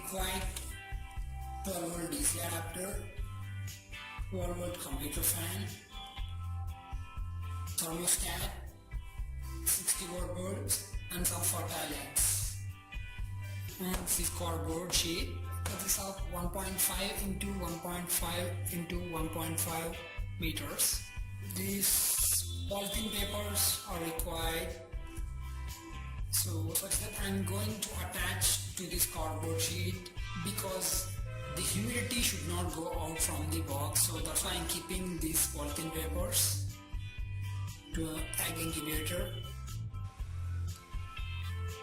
required 12 volt DC adapter, 12 volt computer fan, thermostat, 60 watt bulbs, and some fertile eggs. And this cardboard sheet consists of 1.5 into 1.5 into 1.5 meters. These polythene papers are required, so such that I'm going to attach to this cardboard sheet because the humidity should not go out from the box, so that's why I'm keeping these polythene papers to an egg incubator.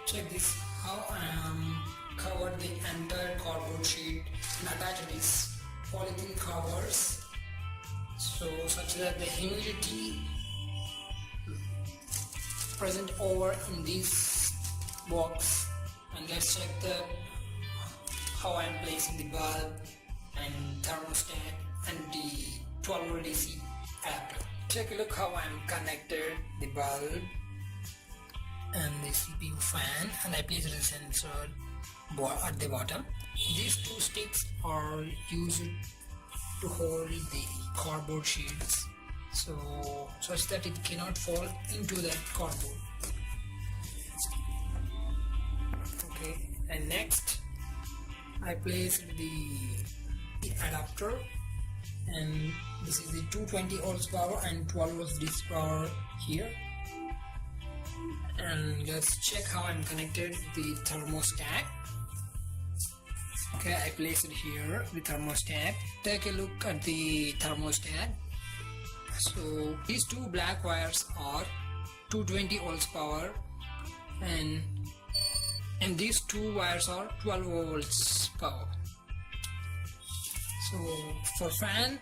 Check this, how I am covered the entire cardboard sheet and attached these polythene covers, so such that the humidity present over in this box. And let's check how I am placing the bulb and thermostat and the 12 volt DC adapter. Take a look how I am connected the bulb and the CPU fan, and I placed the sensor at the bottom. These two sticks are used to hold the cardboard sheets, so such that it cannot fall into that cardboard. Okay, and next I placed the adapter, and this is the 220 volts power and 12 volts DC power here. And let's check how I'm connected the thermostat. Okay, I placed it here, the thermostat. Take a look at the thermostat. So these two black wires are 220 volts power, and these two wires are 12 volts power. So for fan,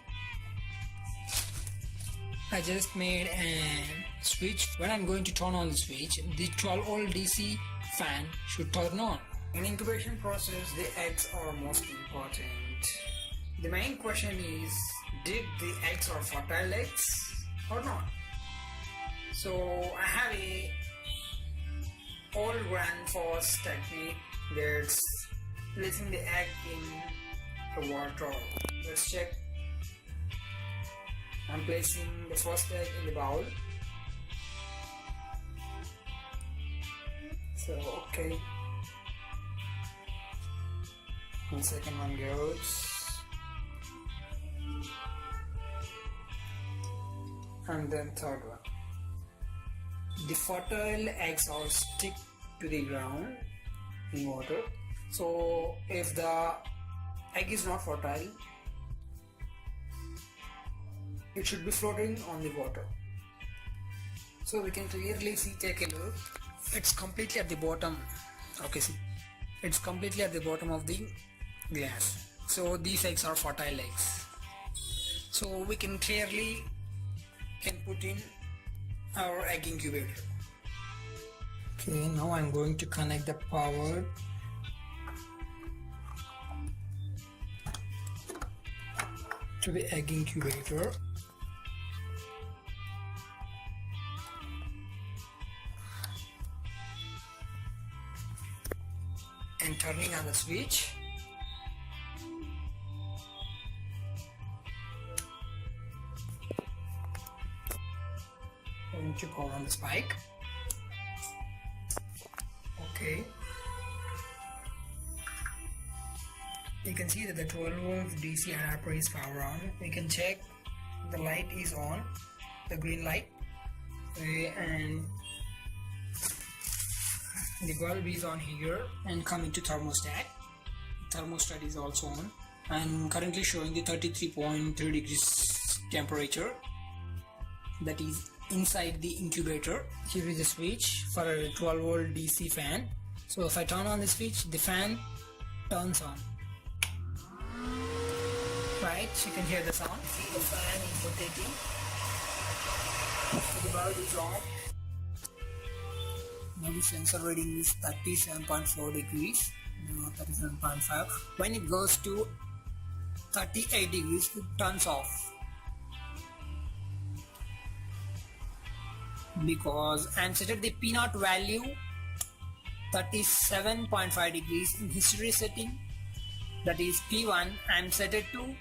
I just made a switch. When I'm going to turn on the switch, the 12 volt DC fan should turn on. In incubation process, the eggs are most important. The main question is, did the eggs are fertile eggs or not? So I have a old grandfather's technique that's placing the egg in the water. Let's check. I'm placing the first egg in the bowl. So okay. And second one goes. And then third one. The fertile eggs are stick to the ground in water. So if the egg is not fertile, it should be floating on the water. So we can clearly see, take a look, it's completely at the bottom. Okay, see, it's completely at the bottom of the glass. So these eggs are fertile eggs. So we can clearly put in our egg incubator. Okay, now I'm going to connect the power to the egg incubator. And turning on the switch. Going to power on the spike. Okay. You can see that the 12 volt DC adapter is power on. We can check the light is on, the green light, and the bulb is on here, and coming to thermostat. Thermostat is also on and currently showing the 33.3 degrees temperature that is inside the incubator. Here is the switch for a 12 volt DC fan. So if I turn on the switch, the fan turns on. Right, you can hear the sound. See, the fan is rotating. The bulb is on. Now the sensor reading is 37.4 degrees, no, 37.5. When it goes to 38 degrees, it turns off. Because I am set at the P0 value 37.5 degrees in history setting. that is P1, I'm set it to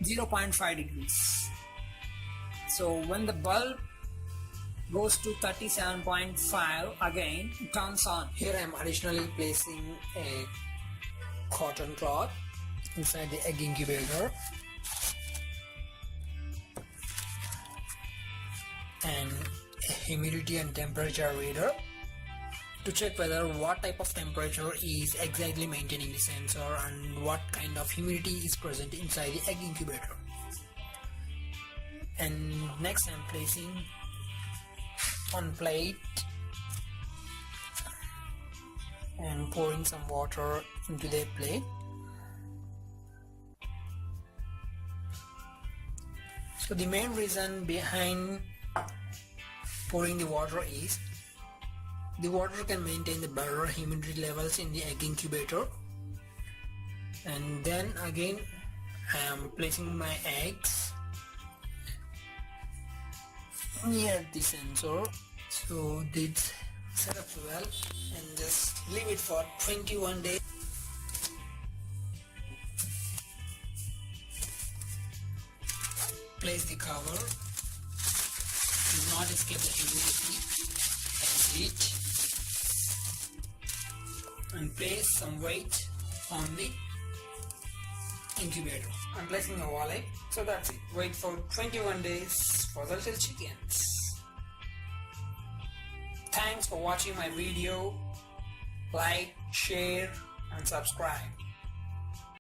0.5 degrees. So when the bulb goes to 37.5, again it turns on. Here I am additionally placing a cotton cloth inside the egg incubator and a humidity and temperature reader to check whether what type of temperature is exactly maintaining the sensor and what kind of humidity is present inside the egg incubator. And next I'm placing on plate and pouring some water into the plate. So the main reason behind pouring the water is the water can maintain the better humidity levels in the egg incubator. And then again I am placing my eggs near the sensor, so this set up well and just leave it for 21 days. Place the cover, do not escape the humidity and heat, and place some weight on the incubator. I'm placing a wallet, so that's it. Wait for 21 days for the little chickens. Thanks for watching my video. Like, share and subscribe.